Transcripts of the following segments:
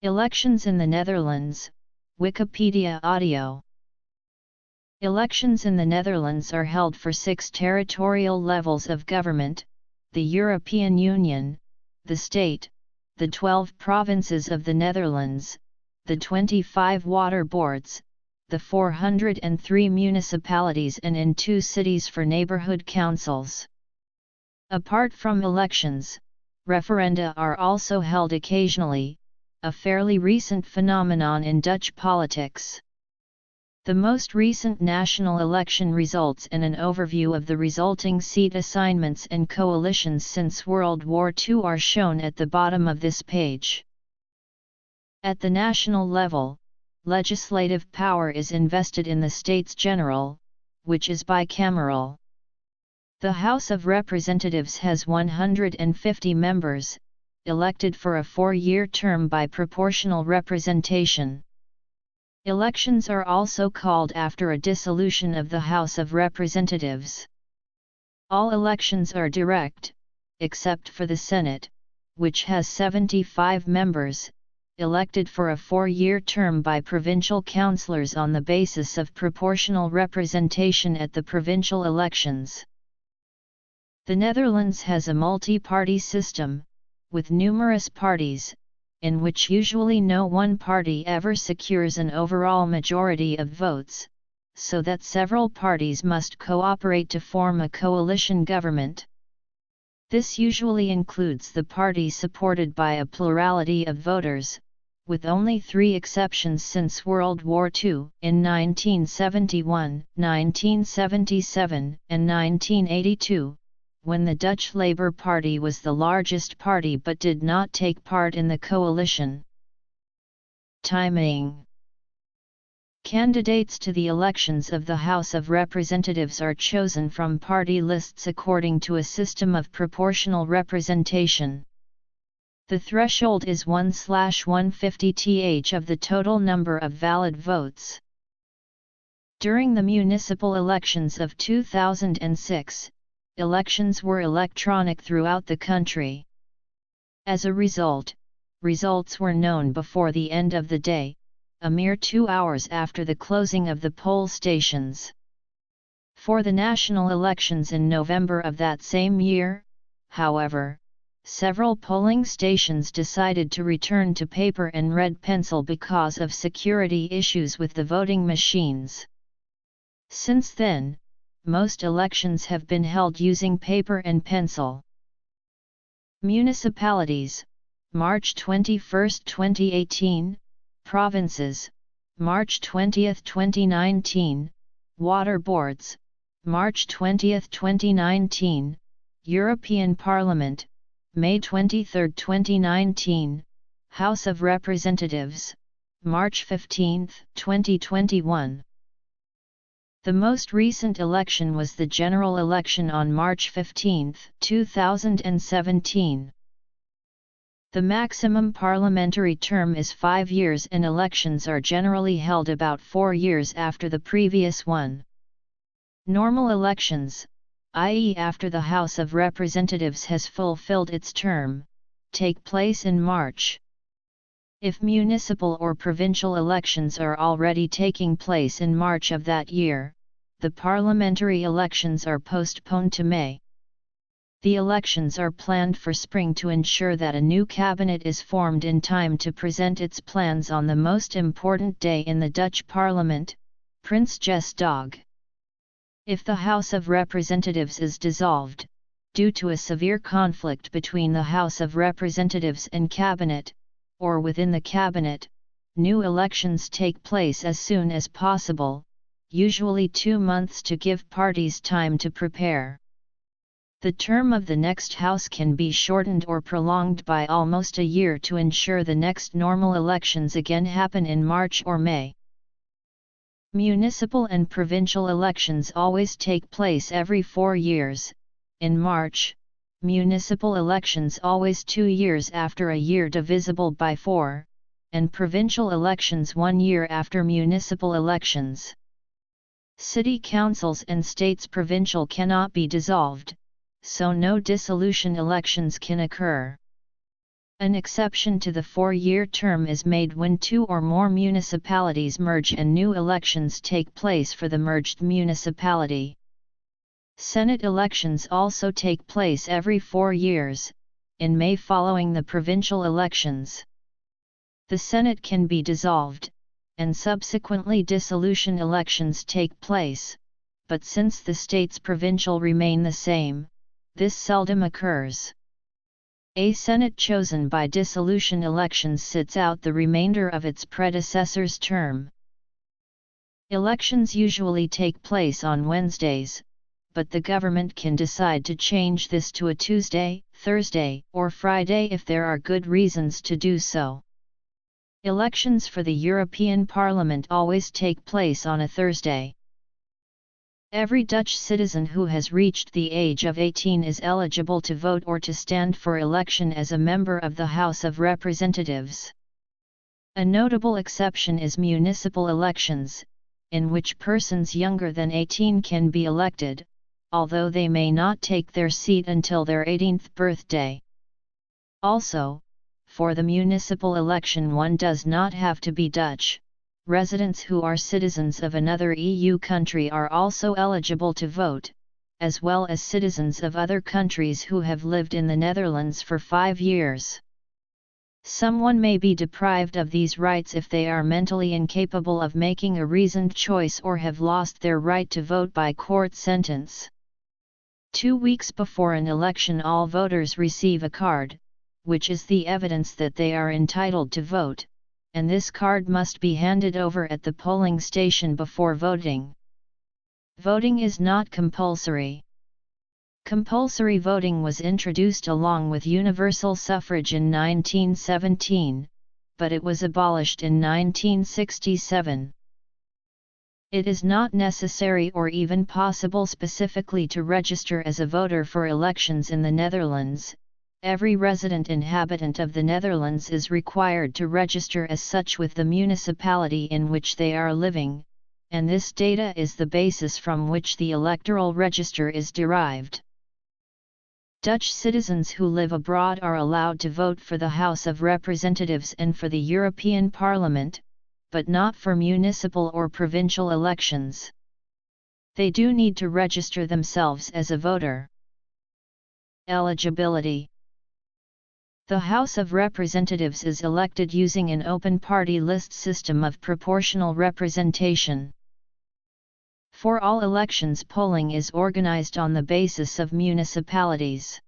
Elections in the Netherlands, Wikipedia audio. Elections in the Netherlands are held for 6 territorial levels of government: the European Union, the state, the 12 provinces of the Netherlands, the 25 water boards, the 403 municipalities, and in 2 cities for neighborhood councils. Apart from elections, referenda are also held occasionally, a fairly recent phenomenon in Dutch politics. The most recent national election results and an overview of the resulting seat assignments and coalitions since World War II are shown at the bottom of this page. At the national level, legislative power is invested in the States General, which is bicameral. The House of Representatives has 150 members, elected for a 4-year term by proportional representation. Elections are also called after a dissolution of the House of Representatives. All elections are direct, except for the Senate, which has 75 members, elected for a 4-year term by provincial councillors on the basis of proportional representation at the provincial elections. The Netherlands has a multi-party system, with numerous parties, in which usually no one party ever secures an overall majority of votes, so that several parties must cooperate to form a coalition government. This usually includes the party supported by a plurality of voters, with only 3 exceptions since World War II, in 1971, 1977, and 1982, when the Dutch Labour Party was the largest party but did not take part in the coalition. Timing. Candidates to the elections of the House of Representatives are chosen from party lists according to a system of proportional representation. The threshold is 1/150th of the total number of valid votes. During the municipal elections of 2006, elections were electronic throughout the country. As a result, results were known before the end of the day, a mere 2 hours after the closing of the poll stations. For the national elections in November of that same year, however, several polling stations decided to return to paper and red pencil because of security issues with the voting machines. Since then, most elections have been held using paper and pencil. Municipalities, March 21, 2018, Provinces, March 20, 2019, Water Boards, March 20, 2019, European Parliament, May 23, 2019, House of Representatives, March 15, 2021. The most recent election was the general election on March 15, 2017. The maximum parliamentary term is 5 years and elections are generally held about 4 years after the previous one. Normal elections, i.e. after the House of Representatives has fulfilled its term, take place in March. If municipal or provincial elections are already taking place in March of that year, the parliamentary elections are postponed to May. The elections are planned for spring to ensure that a new cabinet is formed in time to present its plans on the most important day in the Dutch parliament, Prinsjesdag. If the House of Representatives is dissolved, due to a severe conflict between the House of Representatives and cabinet, or within the cabinet, new elections take place as soon as possible, usually 2 months to give parties time to prepare. The term of the next House can be shortened or prolonged by almost a year to ensure the next normal elections again happen in March or May. Municipal and provincial elections always take place every 4 years, in March. Municipal elections always 2 years after a year divisible by 4, and provincial elections 1 year after municipal elections. City councils and states provincial cannot be dissolved, so no dissolution elections can occur. An exception to the 4-year term is made when 2 or more municipalities merge and new elections take place for the merged municipality. Senate elections also take place every 4 years, in May following the provincial elections. The Senate can be dissolved, and subsequently dissolution elections take place, but since the state's provincial remain the same, this seldom occurs. A Senate chosen by dissolution elections sits out the remainder of its predecessor's term. Elections usually take place on Wednesdays, but the government can decide to change this to a Tuesday, Thursday, or Friday if there are good reasons to do so. Elections for the European Parliament always take place on a Thursday. Every Dutch citizen who has reached the age of 18 is eligible to vote or to stand for election as a member of the House of Representatives. A notable exception is municipal elections, in which persons younger than 18 can be elected, although they may not take their seat until their 18th birthday. Also, for the municipal election one does not have to be Dutch. Residents who are citizens of another EU country are also eligible to vote, as well as citizens of other countries who have lived in the Netherlands for 5 years. Someone may be deprived of these rights if they are mentally incapable of making a reasoned choice or have lost their right to vote by court sentence. 2 weeks before an election, all voters receive a card, which is the evidence that they are entitled to vote, and this card must be handed over at the polling station before voting. Voting is not compulsory. Compulsory voting was introduced along with universal suffrage in 1917, but it was abolished in 1967. It is not necessary or even possible specifically to register as a voter for elections in the Netherlands. Every resident inhabitant of the Netherlands is required to register as such with the municipality in which they are living, and this data is the basis from which the electoral register is derived. Dutch citizens who live abroad are allowed to vote for the House of Representatives and for the European Parliament, but not for municipal or provincial elections. They do need to register themselves as a voter. Eligibility. The House of Representatives is elected using an open party list system of proportional representation. For all elections, polling is organized on the basis of municipalities.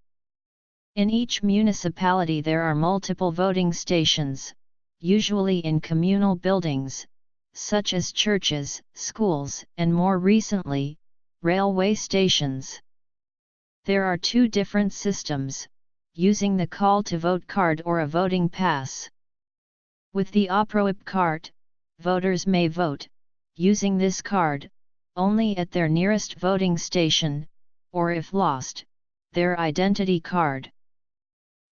In each municipality there are multiple voting stations, usually in communal buildings, such as churches, schools, and more recently, railway stations. There are 2 different systems, using the call to vote card or a voting pass. With the oproep card, voters may vote, using this card, only at their nearest voting station, or if lost, their identity card.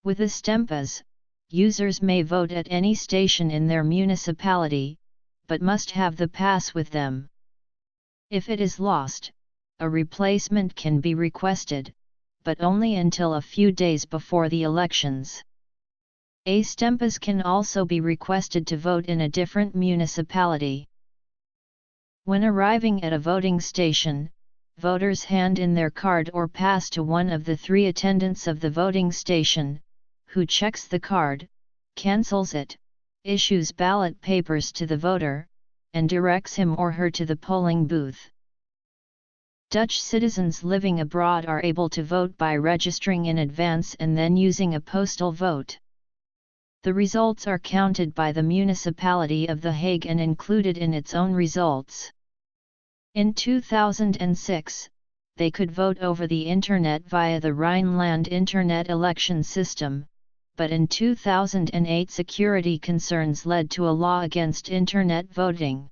With the stempas, users may vote at any station in their municipality, but must have the pass with them. If it is lost, a replacement can be requested, but only until a few days before the elections. A stempas can also be requested to vote in a different municipality. When arriving at a voting station, voters hand in their card or pass to one of the 3 attendants of the voting station, who checks the card, cancels it, issues ballot papers to the voter, and directs him or her to the polling booth. Dutch citizens living abroad are able to vote by registering in advance and then using a postal vote. The results are counted by the municipality of The Hague and included in its own results. In 2006, they could vote over the Internet via the Rhineland Internet election system, but in 2008 security concerns led to a law against Internet voting.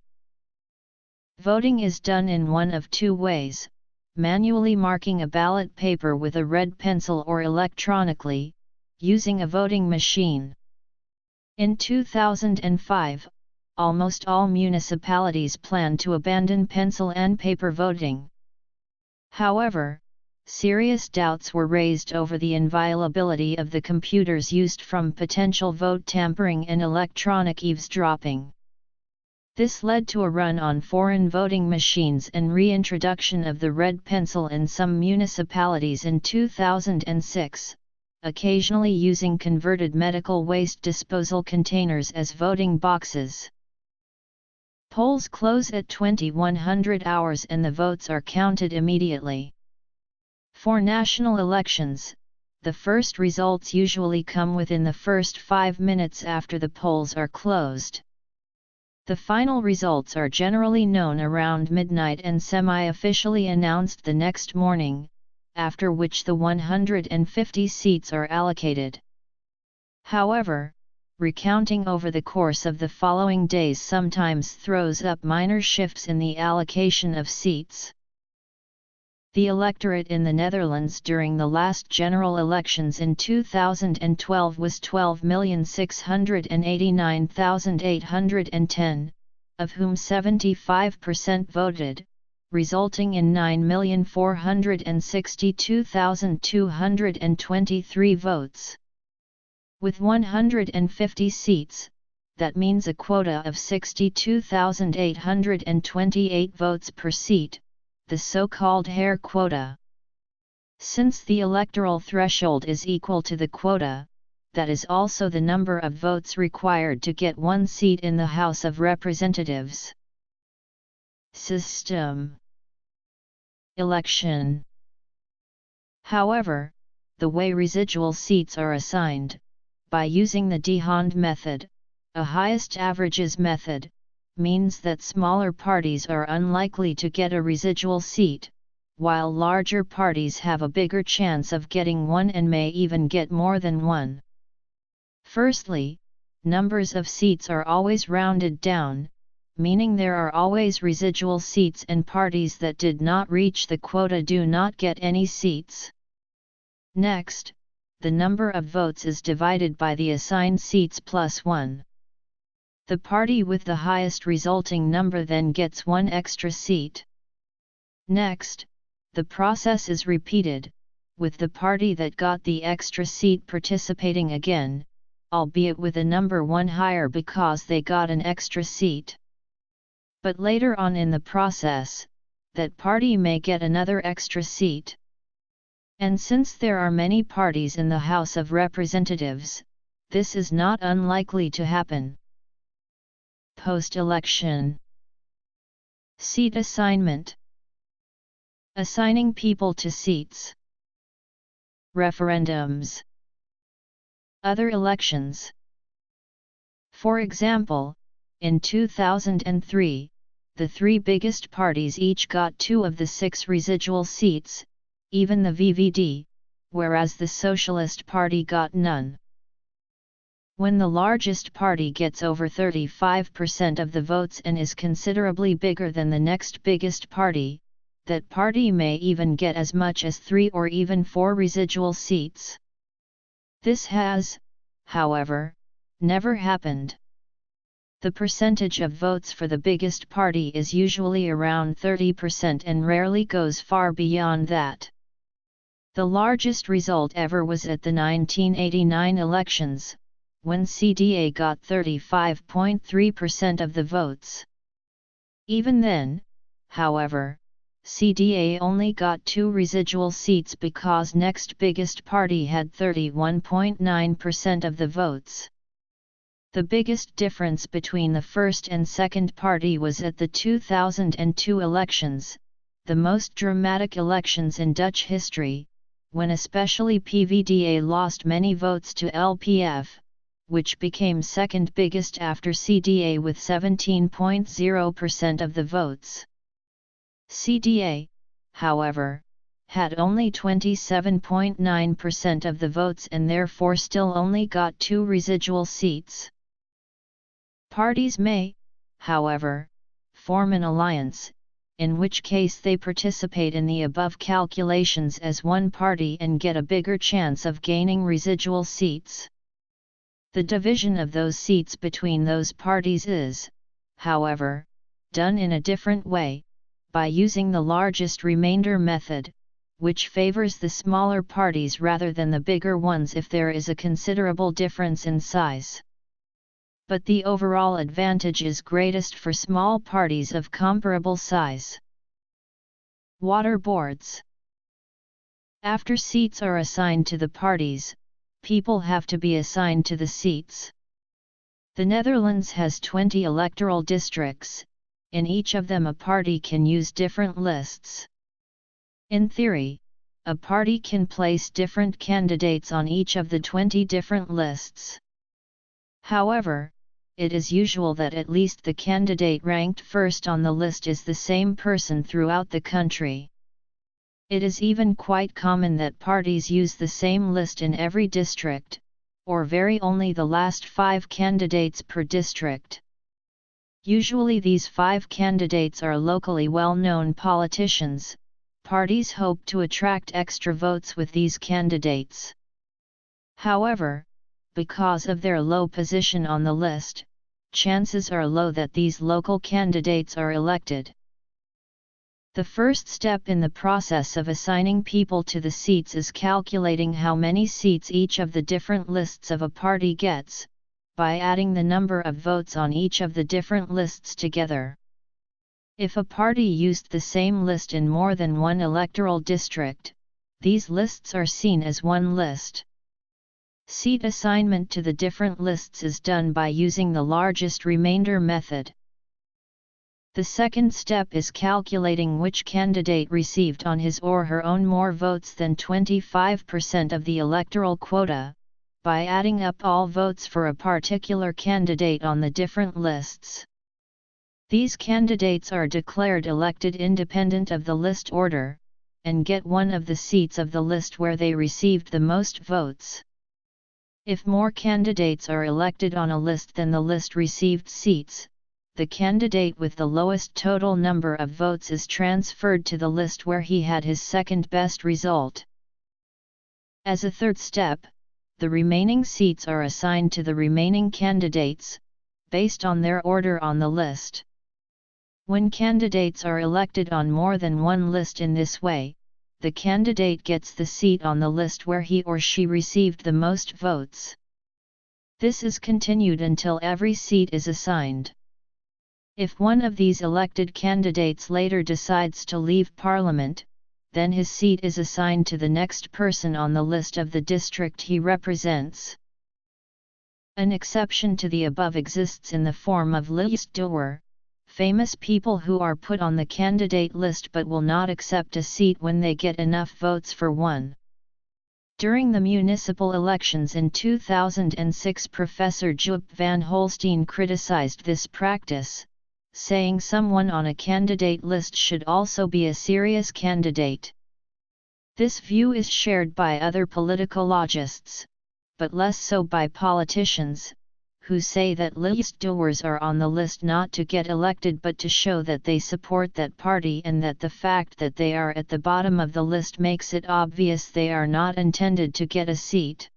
Voting is done in one of 2 ways, manually marking a ballot paper with a red pencil or electronically, using a voting machine. In 2005, almost all municipalities plan to abandon pencil and paper voting. However, serious doubts were raised over the inviolability of the computers used from potential vote tampering and electronic eavesdropping. This led to a run on foreign voting machines and reintroduction of the red pencil in some municipalities in 2006, occasionally using converted medical waste disposal containers as voting boxes. Polls close at 2100 hours and the votes are counted immediately. For national elections, the first results usually come within the first 5 minutes after the polls are closed. The final results are generally known around midnight and semi-officially announced the next morning, after which the 150 seats are allocated. However, recounting over the course of the following days sometimes throws up minor shifts in the allocation of seats. The electorate in the Netherlands during the last general elections in 2012 was 12,689,810, of whom 75% voted, resulting in 9,462,223 votes. With 150 seats, that means a quota of 62,828 votes per seat, the so-called Hare quota. Since the electoral threshold is equal to the quota, that is also the number of votes required to get one seat in the House of Representatives. System. Election. However, the way residual seats are assigned, by using the D'Hondt method, a highest averages method, means that smaller parties are unlikely to get a residual seat, while larger parties have a bigger chance of getting one and may even get more than one. Firstly, numbers of seats are always rounded down, meaning there are always residual seats and parties that did not reach the quota do not get any seats. Next, the number of votes is divided by the assigned seats plus 1. The party with the highest resulting number then gets one extra seat. Next, the process is repeated, with the party that got the extra seat participating again, albeit with a number 1 higher because they got an extra seat. But later on in the process, that party may get another extra seat. And since there are many parties in the House of Representatives, this is not unlikely to happen. Post-election. Seat assignment. Assigning people to seats. Referendums. Other elections. For example, in 2003, the 3 biggest parties each got 2 of the 6 residual seats, even the VVD, whereas the Socialist Party got none. When the largest party gets over 35% of the votes and is considerably bigger than the next biggest party, that party may even get as much as 3 or even 4 residual seats. This has, however, never happened. The percentage of votes for the biggest party is usually around 30% and rarely goes far beyond that. The largest result ever was at the 1989 elections, when CDA got 35.3% of the votes. Even then, however, CDA only got 2 residual seats because next biggest party had 31.9% of the votes. The biggest difference between the first and second party was at the 2002 elections, the most dramatic elections in Dutch history, when especially PvdA lost many votes to LPF, which became second biggest after CDA with 17.0% of the votes. CDA, however, had only 27.9% of the votes and therefore still only got 2 residual seats. Parties may, however, form an alliance, in which case they participate in the above calculations as one party and get a bigger chance of gaining residual seats. The division of those seats between those parties is, however, done in a different way, by using the largest remainder method, which favors the smaller parties rather than the bigger ones if there is a considerable difference in size. But the overall advantage is greatest for small parties of comparable size. Water boards. After seats are assigned to the parties, people have to be assigned to the seats. The Netherlands has 20 electoral districts. In each of them a party can use different lists. In theory, a party can place different candidates on each of the 20 different lists. However, it is usual that at least the candidate ranked first on the list is the same person throughout the country. It is even quite common that parties use the same list in every district, or vary only the last 5 candidates per district. Usually these 5 candidates are locally well-known politicians. Parties hope to attract extra votes with these candidates. However, because of their low position on the list, chances are low that these local candidates are elected. The first step in the process of assigning people to the seats is calculating how many seats each of the different lists of a party gets, by adding the number of votes on each of the different lists together. If a party used the same list in more than one electoral district, these lists are seen as one list. Seat assignment to the different lists is done by using the largest remainder method. The second step is calculating which candidate received on his or her own more votes than 25% of the electoral quota, by adding up all votes for a particular candidate on the different lists. These candidates are declared elected independent of the list order, and get one of the seats of the list where they received the most votes. If more candidates are elected on a list than the list received seats, the candidate with the lowest total number of votes is transferred to the list where he had his second best result. As a third step, the remaining seats are assigned to the remaining candidates, based on their order on the list. When candidates are elected on more than one list in this way, the candidate gets the seat on the list where he or she received the most votes. This is continued until every seat is assigned. If one of these elected candidates later decides to leave Parliament, then his seat is assigned to the next person on the list of the district he represents. An exception to the above exists in the form of lijstduwer, famous people who are put on the candidate list but will not accept a seat when they get enough votes for one. During the municipal elections in 2006, Professor Joop van Holstein criticized this practice, saying someone on a candidate list should also be a serious candidate. This view is shared by other politicologists, but less so by politicians, who say that lijstduwers are on the list not to get elected but to show that they support that party, and that the fact that they are at the bottom of the list makes it obvious they are not intended to get a seat.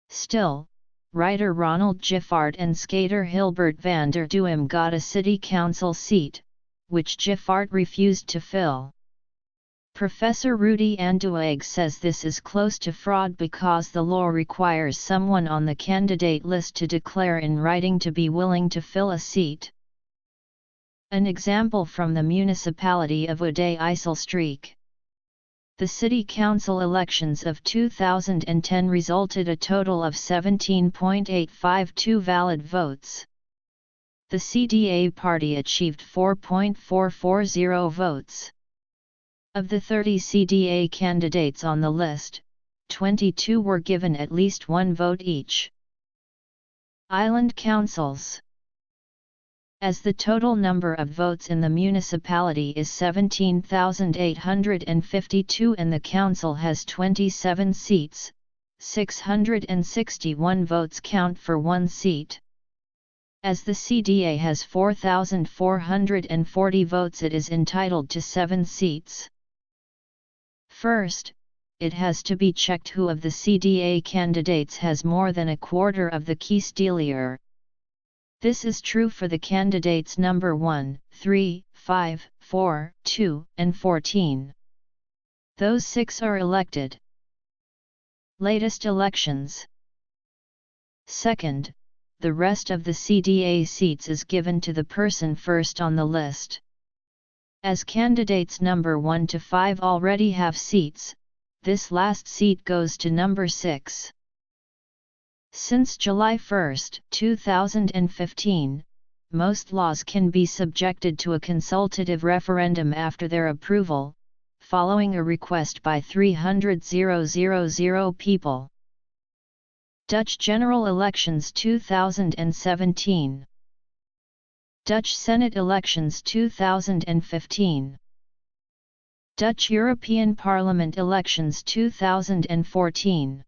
Still, writer Ronald Giffard and skater Hilbert van der Duim got a city council seat, which Giffard refused to fill. Professor Rudy Andueg says this is close to fraud because the law requires someone on the candidate list to declare in writing to be willing to fill a seat. An example from the municipality of Oude IJsselstreek. The city council elections of 2010 resulted a total of 17.852 valid votes. The CDA party achieved 4.440 votes. Of the 30 CDA candidates on the list, 22 were given at least one vote each. Island councils. As the total number of votes in the municipality is 17,852 and the council has 27 seats, 661 votes count for one seat. As the CDA has 4,440 votes, it is entitled to 7 seats. First, it has to be checked who of the CDA candidates has more than a quarter of the kiesdeler. This is true for the candidates number 1, 3, 5, 4, 2, and 14. Those 6 are elected. Latest elections. Second, the rest of the CDA seats is given to the person first on the list. As candidates number 1 to 5 already have seats, this last seat goes to number 6. Since July 1, 2015, most laws can be subjected to a consultative referendum after their approval, following a request by 300,000 people. Dutch general elections 2017. Dutch Senate elections 2015. Dutch European Parliament elections 2014.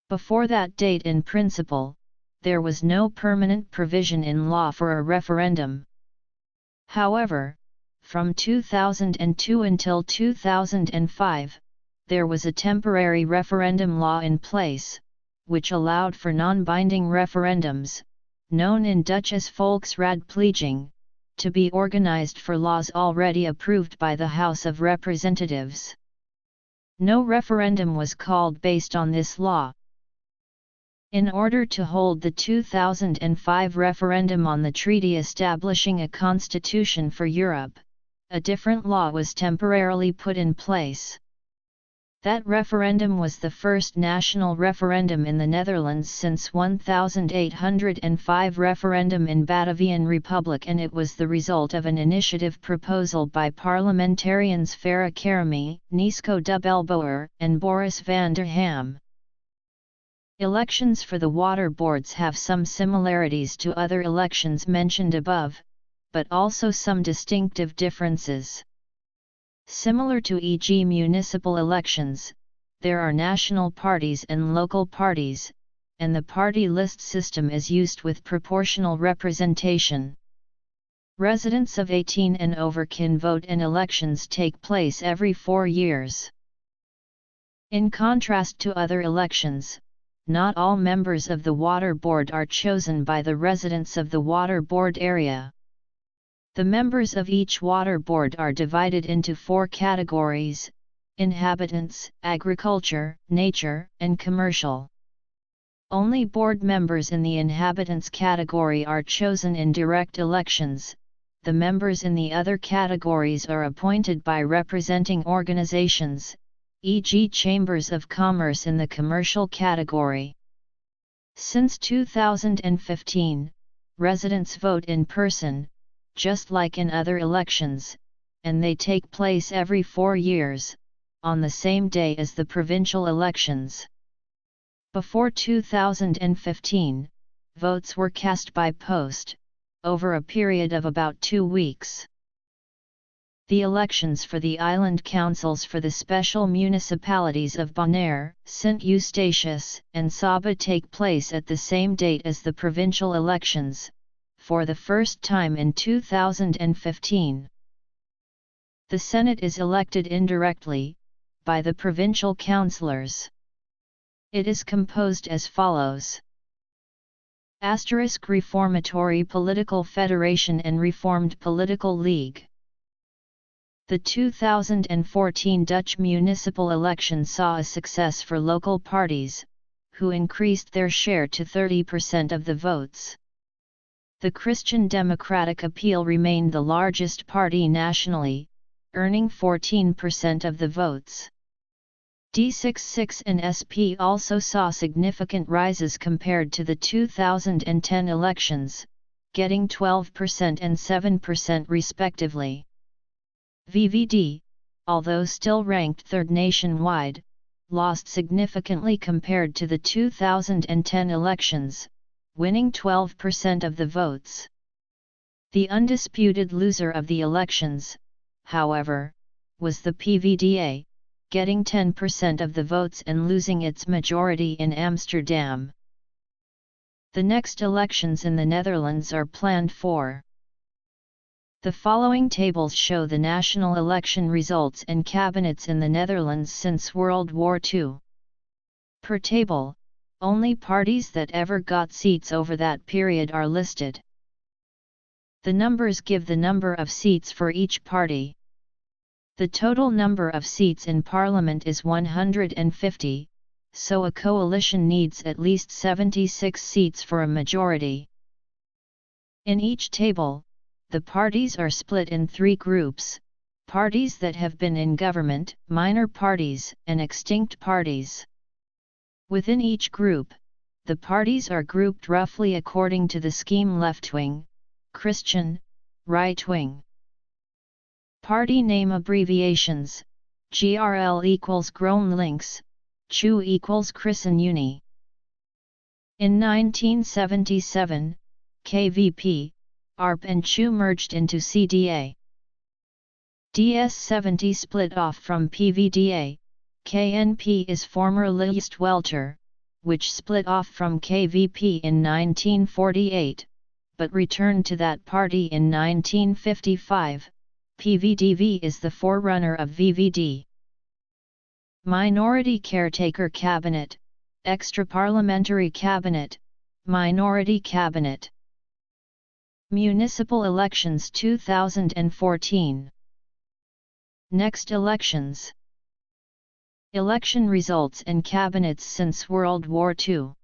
Before that date, in principle, there was no permanent provision in law for a referendum. However, from 2002 until 2005, there was a temporary referendum law in place, which allowed for non-binding referendums, known in Dutch as volksraadpleging, to be organized for laws already approved by the House of Representatives. No referendum was called based on this law. In order to hold the 2005 referendum on the treaty establishing a constitution for Europe, a different law was temporarily put in place. That referendum was the first national referendum in the Netherlands since 1805 referendum in Batavian Republic, and it was the result of an initiative proposal by parliamentarians Farah Karami, Nisko de Belboer, and Boris van der Ham. Elections for the water boards have some similarities to other elections mentioned above, but also some distinctive differences. Similar to e.g. municipal elections, there are national parties and local parties, and the party list system is used with proportional representation. Residents of 18 and over can vote, and elections take place every 4 years. In contrast to other elections, not all members of the water board are chosen by the residents of the water board area. The members of each water board are divided into 4 categories: inhabitants, agriculture, nature, and commercial. Only board members in the inhabitants category are chosen in direct elections. The members in the other categories are appointed by representing organizations, e.g. chambers of commerce in the commercial category. Since 2015, residents vote in person, just like in other elections, and they take place every 4 years, on the same day as the provincial elections. Before 2015, votes were cast by post, over a period of about 2 weeks. The elections for the island councils for the special municipalities of Bonaire, Sint Eustatius, and Saba take place at the same date as the provincial elections, for the first time in 2015. The Senate is elected indirectly, by the provincial councillors. It is composed as follows. Reformatory Political Federation and Reformed Political League. The 2014 Dutch municipal election saw a success for local parties, who increased their share to 30% of the votes. The Christian Democratic Appeal remained the largest party nationally, earning 14% of the votes. D66 and SP also saw significant rises compared to the 2010 elections, getting 12% and 7% respectively. VVD, although still ranked third nationwide, lost significantly compared to the 2010 elections, winning 12% of the votes. The undisputed loser of the elections, however, was the PVDA, getting 10% of the votes and losing its majority in Amsterdam. The next elections in the Netherlands are planned for. The following tables show the national election results and cabinets in the Netherlands since World War II. Per table, only parties that ever got seats over that period are listed. The numbers give the number of seats for each party. The total number of seats in Parliament is 150, so a coalition needs at least 76 seats for a majority. In each table, the parties are split in three groups: parties that have been in government, minor parties, and extinct parties. Within each group, the parties are grouped roughly according to the scheme: left-wing, Christian, right-wing. Party name abbreviations: GRL equals GroenLinks, CHU equals ChristenUnie. In 1977, KVP, ARP and CHU merged into CDA. DS70 split off from PVDA. KNP is former Lijstwelter, which split off from KVP in 1948, but returned to that party in 1955. PVDV is the forerunner of VVD. Minority Caretaker Cabinet, Extra-Parliamentary Cabinet, Minority Cabinet. Municipal elections 2014. Next elections. Election results and cabinets since World War II.